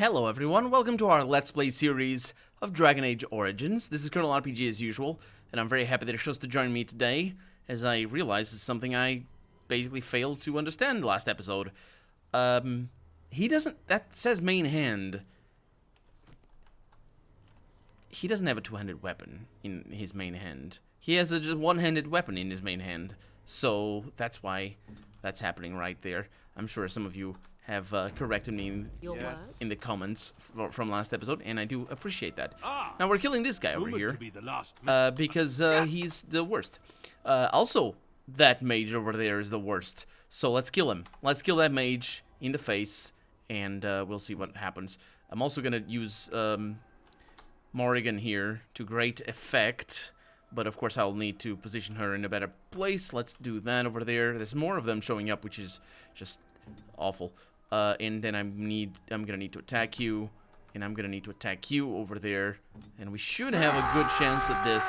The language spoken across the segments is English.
Hello everyone, welcome to our Let's Play series of Dragon Age Origins. This is Colonel RPG as usual, and I'm very happy that you're chose to join me today, as I realize it's something I basically failed to understand last episode. He doesn't... that says main hand. He doesn't have a two-handed weapon in his main hand. He has a just one-handed weapon in his main hand, so that's why that's happening right there. I'm sure some of you have corrected me in the comments from last episode, and I do appreciate that. Now we're killing this guy over here because he's the worst. Also, that mage over there is the worst. So let's kill him. Let's kill that mage in the face, and we'll see what happens. I'm also gonna use Morrigan here to great effect, but of course I'll need to position her in a better place. Let's do that over there. There's more of them showing up, which is just awful. And then I'm gonna need to attack you, and I'm gonna need to attack you over there, and we should have a good chance at this.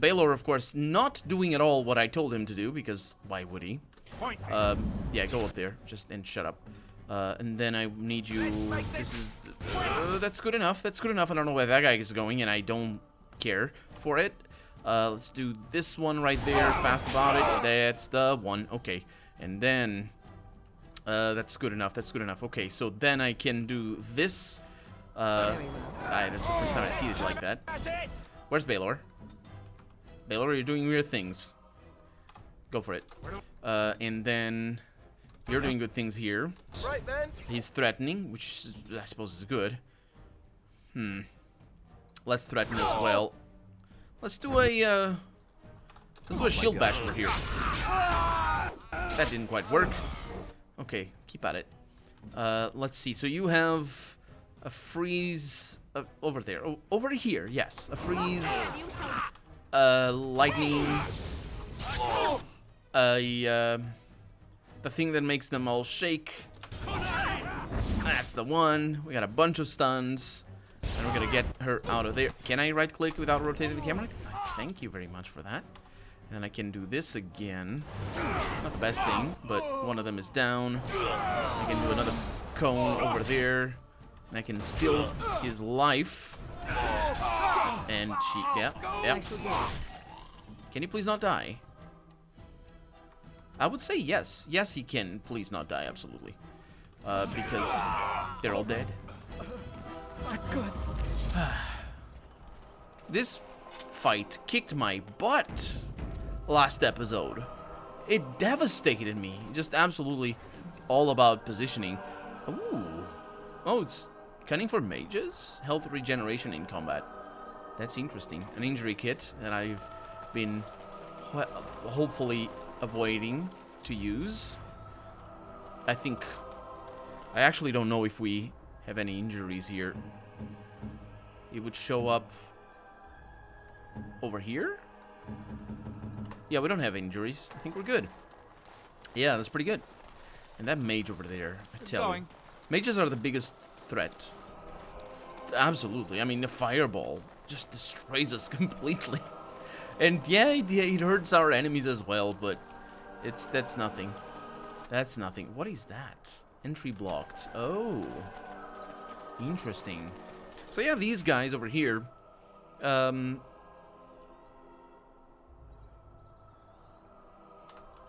Baylor, of course, not doing at all what I told him to do, because why would he? Yeah, go up there, and shut up. And then I need you. This is that's good enough. That's good enough. I don't know where that guy is going, and I don't care for it. Let's do this one right there. Fast about it. That's the one. Okay, and then. That's good enough. That's good enough. Okay, so then I can do this. That's the first time I see it like that. Where's Baylor? Baylor, you're doing weird things. Go for it. And then you're doing good things here. Right, man. He's threatening, which I suppose is good. Let's threaten as well. Let's do a shield bash over here. That didn't quite work. Okay, keep at it. Let's see. So you have a freeze over there. Oh, over here, yes. A freeze. Lightning. The thing that makes them all shake. That's the one. We got a bunch of stuns. And we're gonna get her out of there. Can I right click without rotating the camera? Thank you very much for that. And I can do this again. Not the best thing, but one of them is down. I can do another cone over there. And I can steal his life. And she... yeah. Can he please not die? I would say yes. Yes, he can please not die, absolutely. Because they're all dead. Not good. This fight kicked my butt. Last episode. It devastated me. Just absolutely all about positioning. Ooh. Oh, it's cunning for mages? Health regeneration in combat. That's interesting. An injury kit that I've been hopefully avoiding to use. I actually don't know if we have any injuries here. It would show up over here? Yeah, we don't have injuries. I think we're good. Yeah, that's pretty good. And that mage over there, I tell you. Mages are the biggest threat. Absolutely. I mean, the fireball just destroys us completely. And yeah, it hurts our enemies as well, but that's nothing. That's nothing. What is that? Entry blocked. Oh. Interesting. So yeah, these guys over here,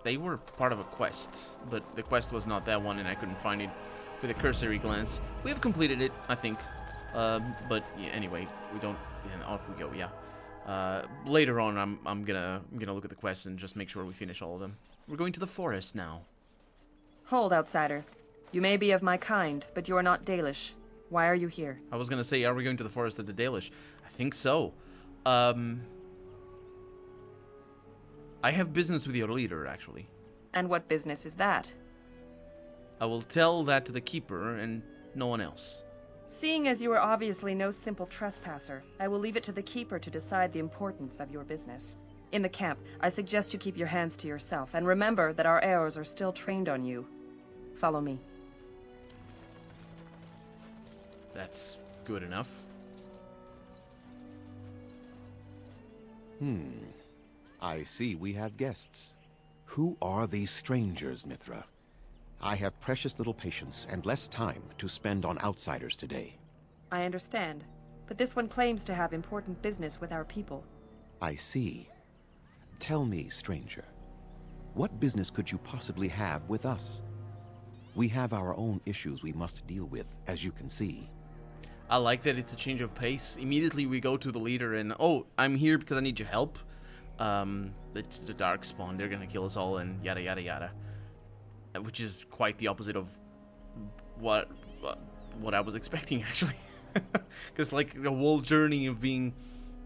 they were part of a quest, but the quest was not that one, and I couldn't find it with a cursory glance. We have completed it, I think. But yeah, anyway, we don't. And off we go. Yeah. Later on, I'm gonna look at the quests and just make sure we finish all of them. We're going to the forest now. Hold, outsider. You may be of my kind, but you are not Dalish. Why are you here? I was gonna say, are we going to the forest of the Dalish? I think so. I have business with your leader, actually. And what business is that? I will tell that to the keeper and no one else. Seeing as you are obviously no simple trespasser, I will leave it to the keeper to decide the importance of your business. In the camp, I suggest you keep your hands to yourself, and remember that our arrows are still trained on you. Follow me. That's good enough. I see we have guests. Who are these strangers, Mithra? I have precious little patience and less time to spend on outsiders today. I understand, but this one claims to have important business with our people. I see. Tell me, stranger, what business could you possibly have with us? We have our own issues we must deal with, as you can see. I like that it's a change of pace. Immediately we go to the leader and, oh, I'm here because I need your help. It's the Darkspawn. They're gonna kill us all and yada yada yada. Which is quite the opposite of what I was expecting, actually. Because like the whole journey of being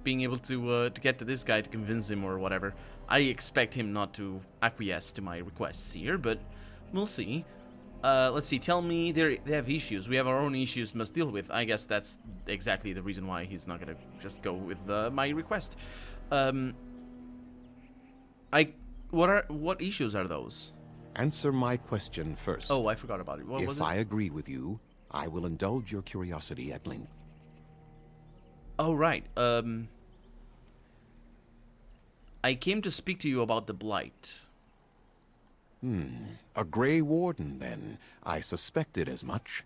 able to get to this guy to convince him or whatever, I expect him not to acquiesce to my requests here, but we'll see. Let's see. Tell me, they have issues. We have our own issues must deal with. I guess that's exactly the reason why he's not gonna just go with my request. What issues are those? Answer my question first. Oh, I forgot about it. What was it? If I agree with you, I will indulge your curiosity at length. Oh, right. I came to speak to you about the Blight. A Grey Warden, then. I suspected as much.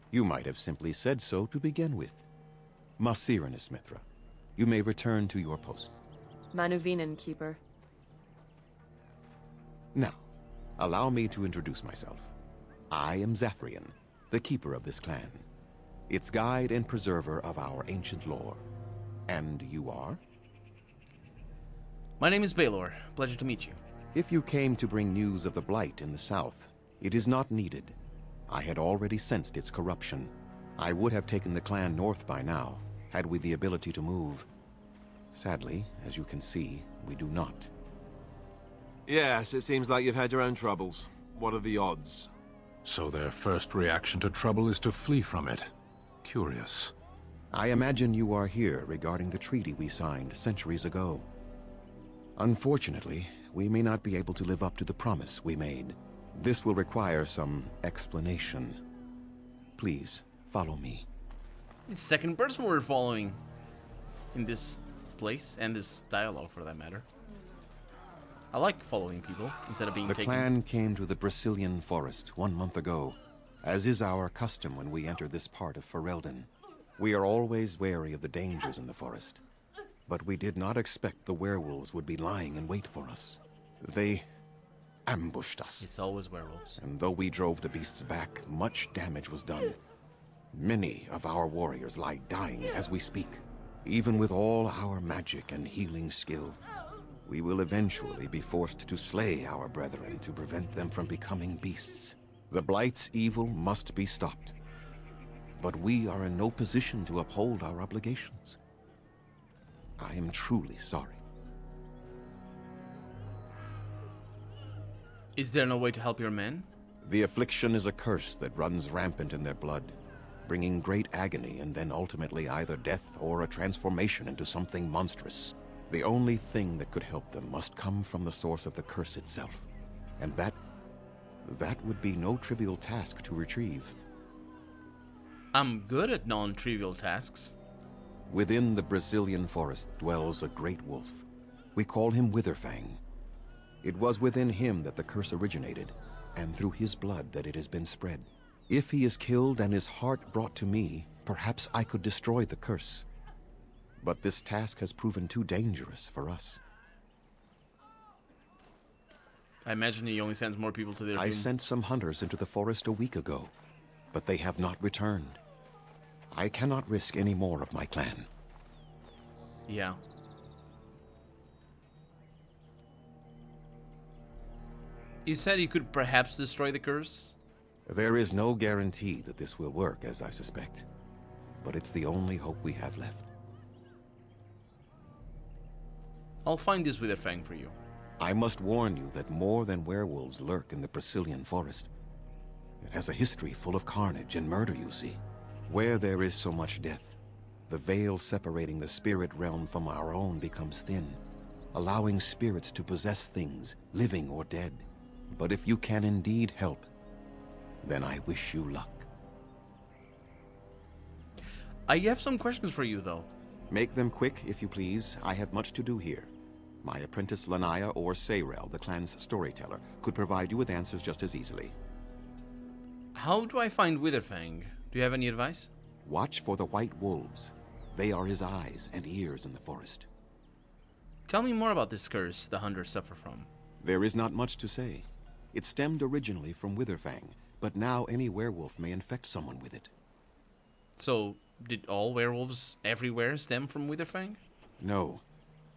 You might have simply said so to begin with. Masiranus Mithra, you may return to your post. Manuvinen, Keeper. Now, allow me to introduce myself. I am Zathrian, the keeper of this clan, its guide and preserver of our ancient lore. And you are? My name is Baelor. Pleasure to meet you. If you came to bring news of the Blight in the south, it is not needed. I had already sensed its corruption. I would have taken the clan north by now, had we the ability to move. Sadly, as you can see, we do not. Yes, it seems like you've had your own troubles. What are the odds? So their first reaction to trouble is to flee from it. Curious. I imagine you are here regarding the treaty we signed centuries ago. Unfortunately, we may not be able to live up to the promise we made. This will require some explanation. Please, follow me. It's the second person we're following in this place, and this dialogue for that matter. I like following people instead of being taken. The clan came to the Brazilian forest 1 month ago, as is our custom when we enter this part of Ferelden. We are always wary of the dangers in the forest, but we did not expect the werewolves would be lying in wait for us. They ambushed us. It's always werewolves. And though we drove the beasts back, much damage was done. Many of our warriors lie dying as we speak. Even with all our magic and healing skill, we will eventually be forced to slay our brethren to prevent them from becoming beasts. The Blight's evil must be stopped. But we are in no position to uphold our obligations. I am truly sorry. Is there no way to help your men? The affliction is a curse that runs rampant in their blood, bringing great agony and then ultimately either death or a transformation into something monstrous. The only thing that could help them must come from the source of the curse itself. And that would be no trivial task to retrieve. I'm good at non-trivial tasks. Within the Brazilian forest dwells a great wolf. We call him Witherfang. It was within him that the curse originated, and through his blood that it has been spread. If he is killed and his heart brought to me, perhaps I could destroy the curse. But this task has proven too dangerous for us. I imagine he only sends more people to their I doom. sent some hunters into the forest a week ago, but they have not returned. I cannot risk any more of my clan. Yeah. You said you could perhaps destroy the curse? There is no guarantee that this will work, as I suspect. But it's the only hope we have left. I'll find this witherfang for you. I must warn you that more than werewolves lurk in the Brazilian forest. It has a history full of carnage and murder, you see. Where there is so much death, the veil separating the spirit realm from our own becomes thin, allowing spirits to possess things, living or dead. But if you can indeed help, then I wish you luck. I have some questions for you, though. Make them quick, if you please. I have much to do here. My apprentice Lanaya or Sayrel, the clan's storyteller, could provide you with answers just as easily. How do I find Witherfang? Do you have any advice? Watch for the white wolves. They are his eyes and ears in the forest. Tell me more about this curse the hunters suffer from. There is not much to say. It stemmed originally from witherfang, but now any werewolf may infect someone with it. So, did all werewolves everywhere stem from Witherfang? No.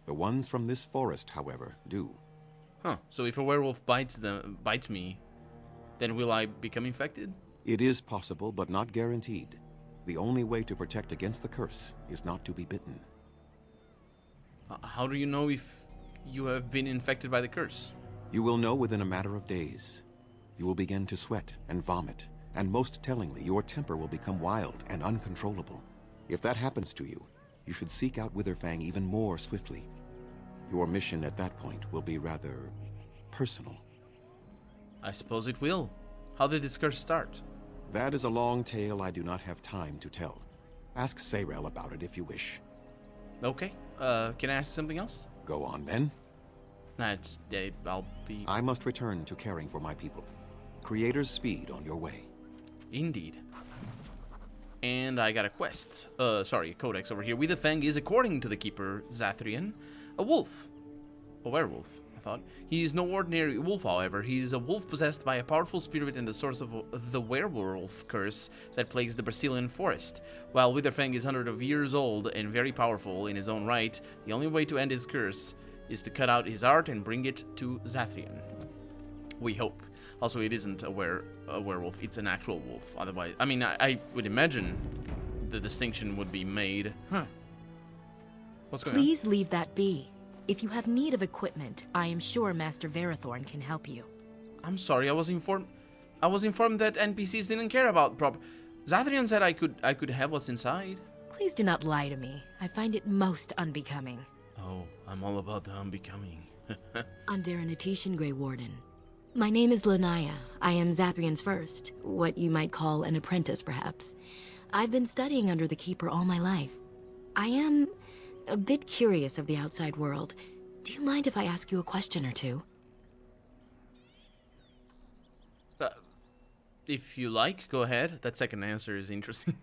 The ones from this forest, however, do. Huh. So if a werewolf bites me, then will I become infected? It is possible, but not guaranteed. The only way to protect against the curse is not to be bitten. How do you know if you have been infected by the curse? You will know within a matter of days. You will begin to sweat and vomit, and most tellingly, your temper will become wild and uncontrollable. If that happens to you, you should seek out Witherfang even more swiftly. Your mission at that point will be rather personal. I suppose it will. How did this curse start? That is a long tale I do not have time to tell. Ask Sayrel about it if you wish. Okay. Can I ask something else? Go on then. Nah, I'll be... I must return to caring for my people. Creator's speed on your way. Indeed. And I got a quest. A codex over here. Witherfang is, according to the keeper, Zathrian, a wolf. A werewolf, I thought. He is no ordinary wolf, however. He is a wolf possessed by a powerful spirit and the source of the werewolf curse that plagues the Brazilian forest. While Witherfang is hundreds of years old and very powerful in his own right, the only way to end his curse is to cut out his heart and bring it to Zathrian. We hope. Also, it isn't a werewolf, it's an actual wolf. Otherwise, I mean, I would imagine the distinction would be made. Huh. What's going on? Please leave that be. If you have need of equipment, I am sure Master Verathorn can help you. I'm sorry, I was informed that NPCs didn't care about Zathrian said I could have what's inside. Please do not lie to me. I find it most unbecoming. Oh, I'm all about the unbecoming. Underanitation, Grey Warden. My name is Lanaya. I am Zathrian's first, what you might call an apprentice, perhaps. I've been studying under the Keeper all my life. I am a bit curious of the outside world. Do you mind if I ask you a question or two? If you like, go ahead. That second answer is interesting.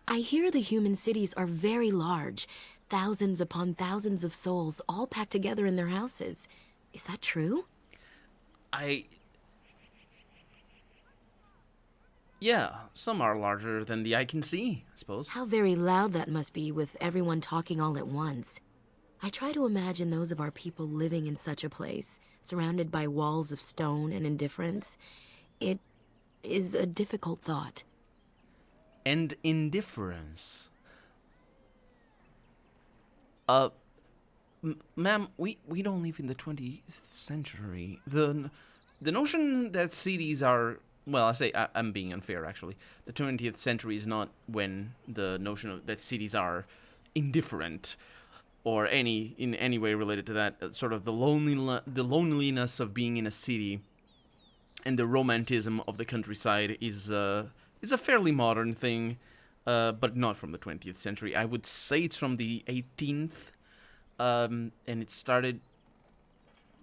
I hear the human cities are very large. Thousands upon thousands of souls all packed together in their houses. Is that true? Yeah, some are larger than the eye can see, I suppose. How very loud that must be with everyone talking all at once. I try to imagine those of our people living in such a place, surrounded by walls of stone and indifference. It is a difficult thought. And indifference. Ma'am, we don't live in the 20th century. The notion that cities are... Well, I'm being unfair, actually. The 20th century is not when the notion that cities are indifferent or in any way related to that. Sort of the loneliness of being in a city and the romanticism of the countryside is a fairly modern thing, but not from the 20th century. I would say it's from the 18th, and it started...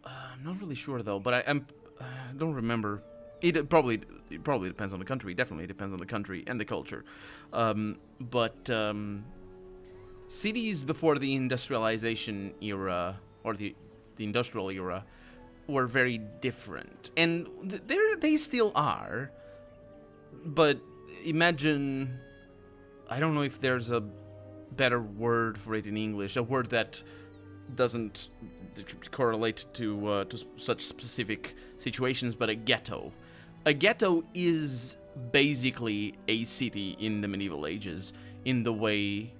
I'm not really sure, though, but I don't remember... It probably depends on the country. Definitely depends on the country and the culture. But cities before the industrialization era, or the industrial era, were very different. And they still are. But imagine... I don't know if there's a better word for it in English. A word that doesn't correlate to such specific situations, but a ghetto. A ghetto is basically a city in the medieval ages in the way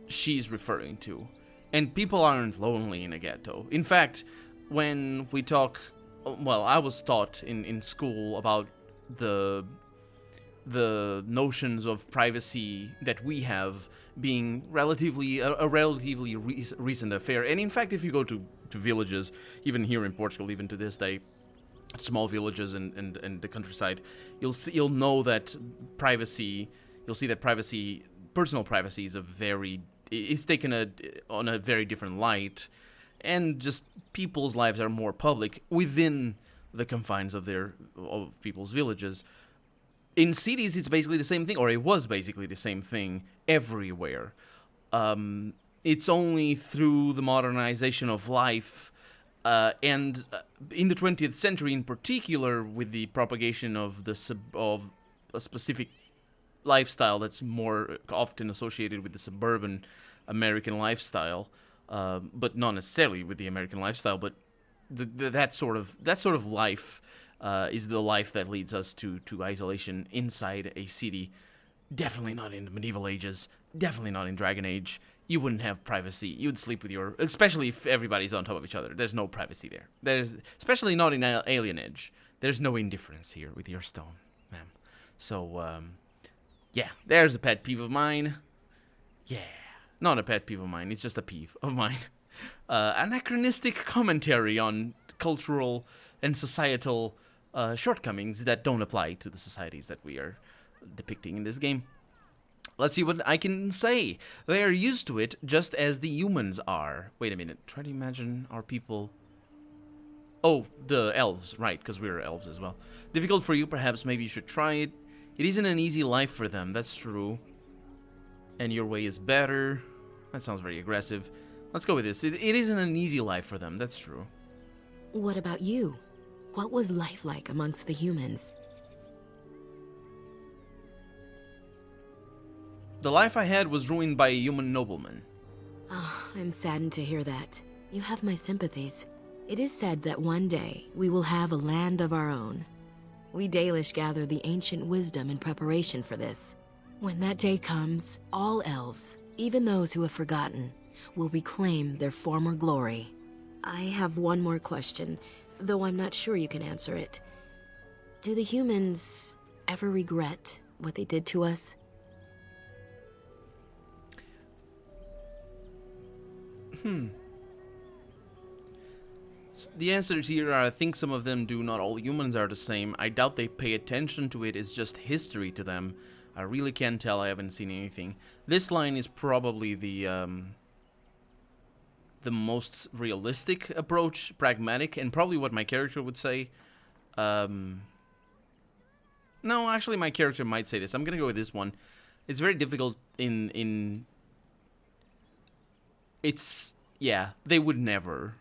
she's referring to. And people aren't lonely in a ghetto. In fact, when we talk... Well, I was taught in school about the notions of privacy that we have being a relatively recent affair. And in fact, if you go to villages, even here in Portugal, even to this day, small villages and the countryside, you'll know that privacy. You'll see that personal privacy, is taken on a very different light, and just people's lives are more public within the confines of people's villages. in cities, it's basically the same thing, or it was basically the same thing everywhere. It's only through the modernization of life, and in the 20th century in particular, with the propagation of of a specific lifestyle that's more often associated with the suburban American lifestyle, but not necessarily with the American lifestyle, but that sort of life is the life that leads us to isolation inside a city. Definitely not in the medieval ages. Definitely not in Dragon Age. You wouldn't have privacy. You'd sleep with your, especially if everybody's on top of each other. There's no privacy there. There's especially not in Alien Age. There's no indifference here with your stone, ma'am. So yeah, there's a pet peeve of mine. Yeah, not a pet peeve of mine. It's just a peeve of mine. Anachronistic commentary on cultural and societal shortcomings that don't apply to the societies that we are depicting in this game. Let's see what I can say. They are used to it just as the humans are. Wait a minute. Try to imagine our people. Oh, the elves, right, because we're elves as well. Difficult for you, perhaps. Maybe you should try it. It isn't an easy life for them, that's true. And your way is better. That sounds very aggressive. Let's go with this. It isn't an easy life for them, that's true. What about you? What was life like amongst the humans? The life I had was ruined by a human nobleman. Oh, I'm saddened to hear that. You have my sympathies. It is said that one day we will have a land of our own. We Dalish gather the ancient wisdom in preparation for this. When that day comes, all elves, even those who have forgotten, will reclaim their former glory. I have one more question, though I'm not sure you can answer it. Do the humans ever regret what they did to us? The answers here are, I think some of them do. Not all humans are the same. I doubt they pay attention to it. It's just history to them. I really can't tell. I haven't seen anything. This line is probably the most realistic approach, pragmatic, and probably what my character would say. No, actually, my character might say this. I'm gonna go with this one. It's very difficult yeah, they would never.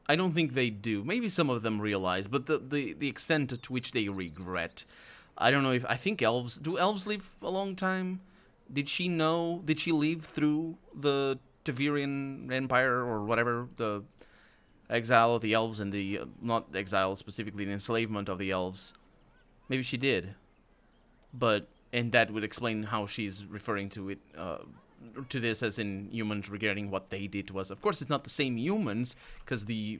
I don't think they do. Maybe some of them realize, but the extent to which they regret. I don't know if... I think elves... Do elves live a long time? Did she know... Did she live through the Tavirian Empire or whatever? The exile of the elves and the... not exile specifically, the enslavement of the elves. Maybe she did. But... And that would explain how she's referring to it... to this as in humans regarding what they did to us. Of course, it's not the same humans, because they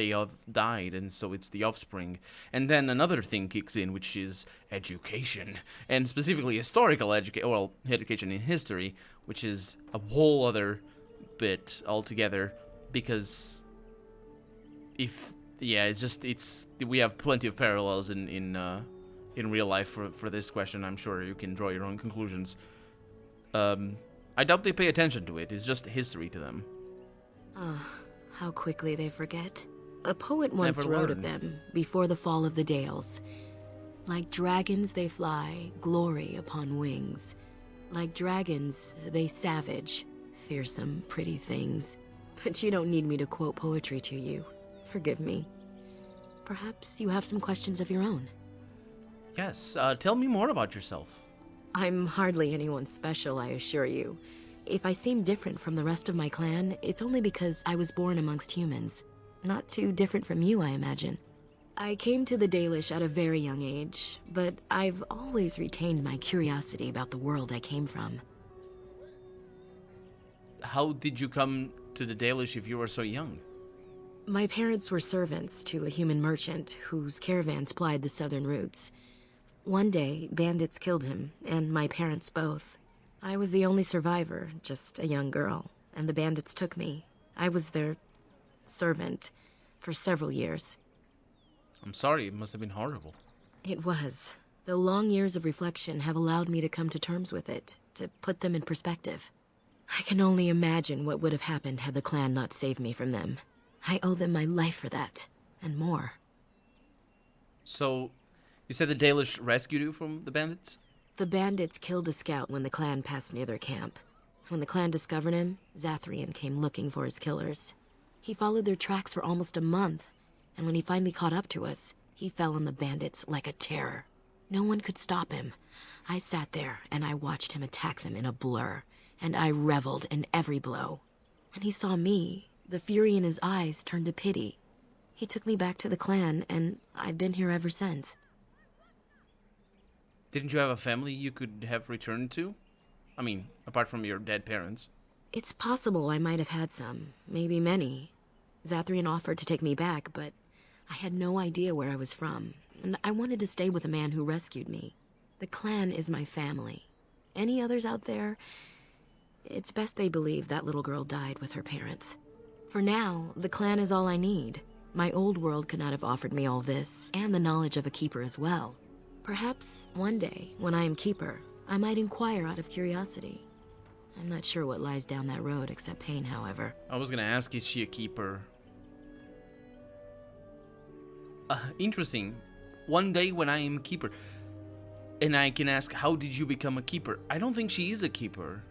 have died, and so it's the offspring. And then another thing kicks in, which is education, and specifically historical education in history, which is a whole other bit altogether, because we have plenty of parallels in real life for this question. I'm sure you can draw your own conclusions. I doubt they pay attention to it. It's just history to them. How quickly they forget. A poet once Never wrote of learn. them before the fall of the Dales. Like dragons they fly, glory upon wings. Like dragons, they savage, fearsome, pretty things. But you don't need me to quote poetry to you. Forgive me. Perhaps you have some questions of your own. Yes, tell me more about yourself. I'm hardly anyone special, I assure you. If I seem different from the rest of my clan, it's only because I was born amongst humans. Not too different from you, I imagine. I came to the Dalish at a very young age, but I've always retained my curiosity about the world I came from. How did you come to the Dalish if you were so young? My parents were servants to a human merchant whose caravans plied the southern routes. One day, bandits killed him, and my parents both. I was the only survivor, just a young girl, and the bandits took me. I was their servant for several years. I'm sorry, it must have been horrible. It was, though long years of reflection have allowed me to come to terms with it, to put them in perspective. I can only imagine what would have happened had the clan not saved me from them. I owe them my life for that, and more. So, You said the Dalish rescued you from the bandits? The bandits killed a scout when the clan passed near their camp. When the clan discovered him, Zathrian came looking for his killers. He followed their tracks for almost a month, and when he finally caught up to us, he fell on the bandits like a terror. No one could stop him. I sat there and I watched him attack them in a blur, and I reveled in every blow. When he saw me, the fury in his eyes turned to pity. He took me back to the clan, and I've been here ever since. Didn't you have a family you could have returned to? I mean, apart from your dead parents. It's possible I might have had some, maybe many. Zathrian offered to take me back, but I had no idea where I was from, and I wanted to stay with the man who rescued me. The clan is my family. Any others out there? It's best they believe that little girl died with her parents. For now, the clan is all I need. My old world could not have offered me all this, and the knowledge of a keeper as well. Perhaps one day, when I am keeper, I might inquire out of curiosity. I'm not sure what lies down that road except pain, however. I was gonna ask, is she a keeper? Interesting. One day when I am keeper, and I can ask, how did you become a keeper? I don't think she is a keeper.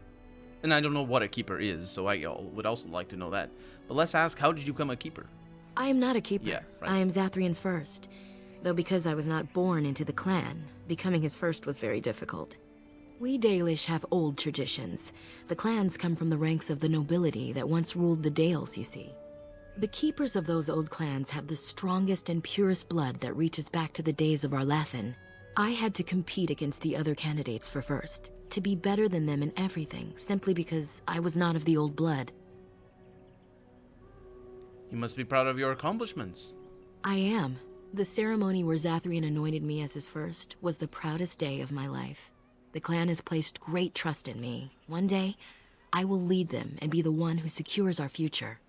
And I don't know what a keeper is, so I would also like to know that. But let's ask, how did you become a keeper? I am not a keeper. Yeah, right. I am Zathrian's first. Though because I was not born into the clan, becoming his first was very difficult. We Dalish have old traditions. The clans come from the ranks of the nobility that once ruled the Dales, you see. The keepers of those old clans have the strongest and purest blood that reaches back to the days of Arlathan. I had to compete against the other candidates for first, to be better than them in everything, simply because I was not of the old blood. You must be proud of your accomplishments. I am. The ceremony where Zathrian anointed me as his first was the proudest day of my life. The clan has placed great trust in me. One day, I will lead them and be the one who secures our future.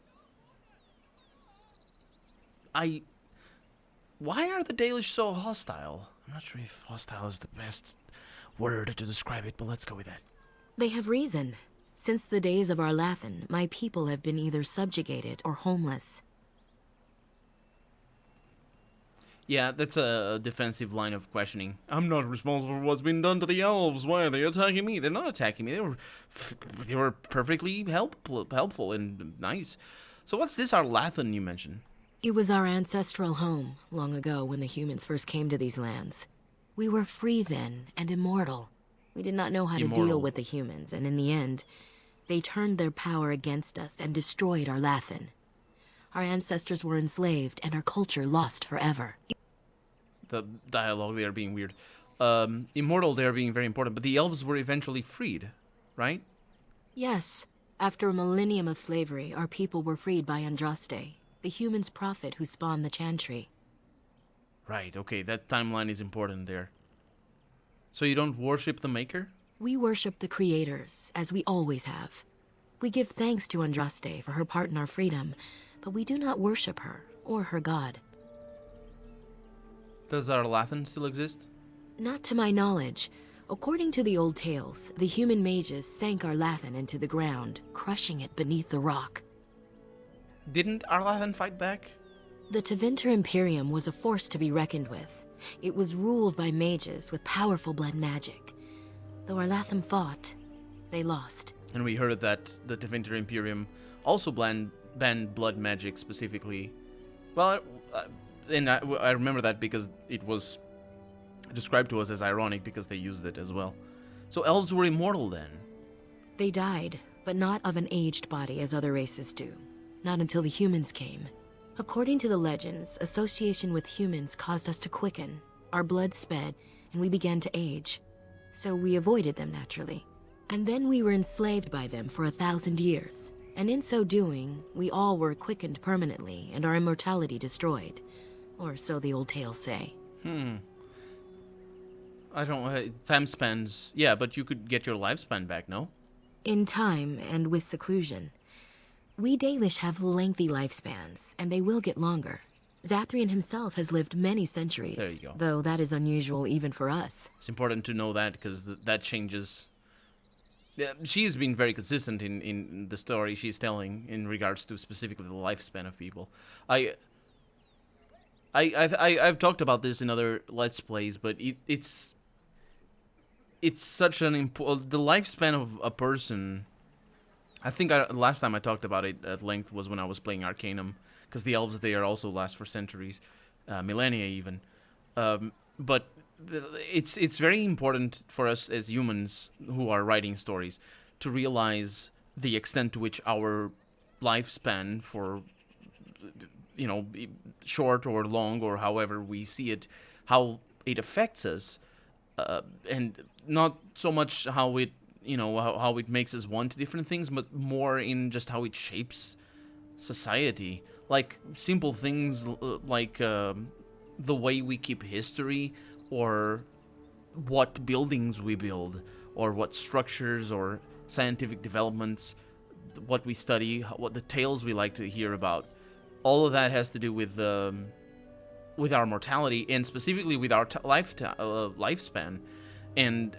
Why are the Dalish so hostile? I'm not sure if hostile is the best word to describe it, but let's go with that. They have reason. Since the days of Arlathan, my people have been either subjugated or homeless. Yeah, that's a defensive line of questioning. I'm not responsible for what's been done to the elves. Why are they attacking me? They're not attacking me. They were perfectly helpful and nice. So what's this Arlathan you mentioned? It was our ancestral home, long ago when the humans first came to these lands. We were free then, and immortal. We did not know how to deal with the humans, and in the end, they turned their power against us and destroyed Arlathan. Our ancestors were enslaved, and our culture lost forever. The dialogue there being weird. Immortal there being very important, but the elves were eventually freed, right? Yes. After a millennium of slavery, our people were freed by Andraste, the human's prophet who spawned the Chantry. Right, okay, that timeline is important there. So you don't worship the Maker? We worship the creators, as we always have. We give thanks to Andraste for her part in our freedom, but we do not worship her, or her god. Does Arlathan still exist? Not to my knowledge. According to the old tales, the human mages sank Arlathan into the ground, crushing it beneath the rock. Didn't Arlathan fight back? The Tevinter Imperium was a force to be reckoned with. It was ruled by mages with powerful blood magic. Though Arlathan fought, they lost. And we heard that the Tevinter Imperium also banned blood magic specifically. Well, and I remember that because it was described to us as ironic because they used it as well. So elves were immortal then? They died, but not of an aged body as other races do. Not until the humans came. According to the legends, association with humans caused us to quicken. Our blood sped, and we began to age. So we avoided them naturally. And then we were enslaved by them for 1,000 years. And in so doing, we all were quickened permanently and our immortality destroyed. Or so the old tales say. I don't time spans. Yeah, but you could get your lifespan back, no? In time and with seclusion. We Dalish have lengthy lifespans, and they will get longer. Zathrian himself has lived many centuries. There you go. Though that is unusual even for us. It's important to know that because that changes. Yeah, she has been very consistent in the story she's telling in regards to specifically the lifespan of people. I've talked about this in other Let's Plays, but it's such an the lifespan of a person. I think last time I talked about it at length was when I was playing Arcanum, because the elves there also last for centuries, millennia even. But it's very important for us as humans who are writing stories to realize the extent to which our lifespan, for short or long or however we see it, how it affects us, and not so much how it how it makes us want different things, but more in just how it shapes society. Like simple things like the way we keep history, or what buildings we build, or what structures or scientific developments, what we study, what the tales we like to hear about. All of that has to do with our mortality, and specifically with our lifespan, and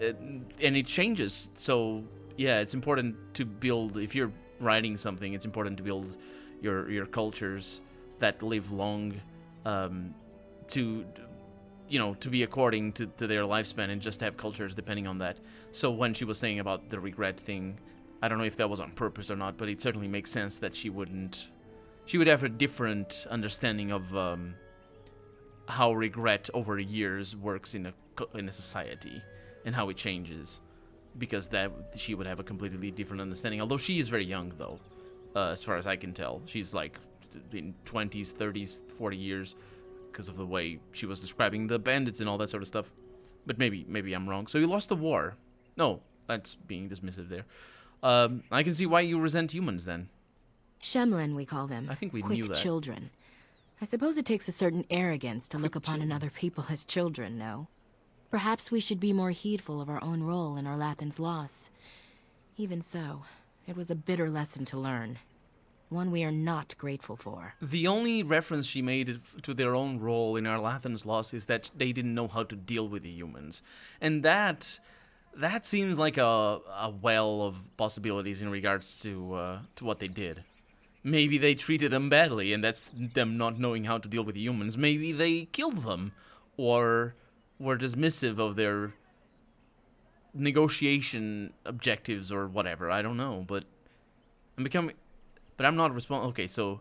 it changes. So yeah, it's important to build. If you're writing something, it's important to build your cultures that live long, to be according to their lifespan, and just have cultures depending on that. So when she was saying about the regret thing, I don't know if that was on purpose or not, but it certainly makes sense that she would have a different understanding of how regret over years works in a society, and how it changes, because that she would have a completely different understanding. Although she is very young, though, as far as I can tell, she's like in 20s, 30s, 40 years, because of the way she was describing the bandits and all that sort of stuff. But maybe I'm wrong. So you lost the war? No, that's being dismissive there. I can see why you resent humans then. Shemlin, we call them. I think we Quick knew that. children. I suppose it takes a certain arrogance to look upon another people as children, no? Perhaps we should be more heedful of our own role in Arlathan's loss. Even so, it was a bitter lesson to learn. One we are not grateful for. The only reference she made to their own role in Arlathan's loss is that they didn't know how to deal with the humans. And that seems like a well of possibilities in regards to what they did. Maybe they treated them badly, and that's them not knowing how to deal with humans. Maybe they killed them, or were dismissive of their negotiation objectives, or whatever. I don't know, but I'm not responsible. Okay, so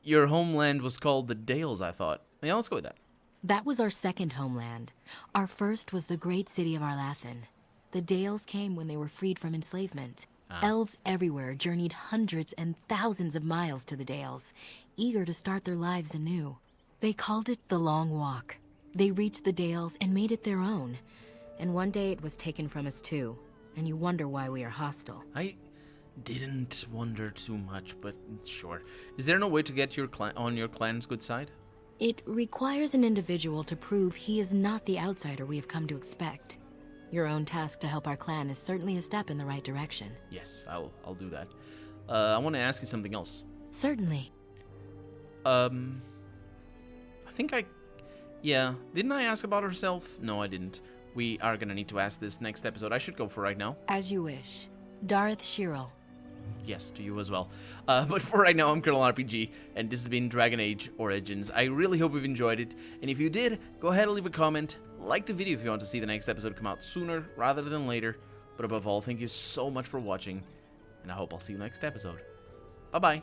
your homeland was called the Dales, I thought. Yeah, let's go with that. That was our second homeland. Our first was the great city of Arlathan. The Dales came when they were freed from enslavement. Elves everywhere journeyed hundreds and thousands of miles to the Dales, eager to start their lives anew. They called it the Long Walk. They reached the Dales and made it their own. And one day it was taken from us too. And you wonder why we are hostile. I didn't wonder too much, but sure. Is there no way to get your on your clan's good side? It requires an individual to prove he is not the outsider we have come to expect. Your own task to help our clan is certainly a step in the right direction. Yes, I'll do that. I want to ask you something else. Certainly. I think yeah, didn't I ask about herself? No, I didn't. We are gonna need to ask this next episode. I should go for right now. As you wish. Darth Shirel. Yes, to you as well. But for right now, I'm Colonel RPG, and this has been Dragon Age Origins. I really hope you've enjoyed it, and if you did, go ahead and leave a comment, like the video if you want to see the next episode come out sooner rather than later. But above all, thank you so much for watching, and I hope I'll see you next episode. Bye-bye.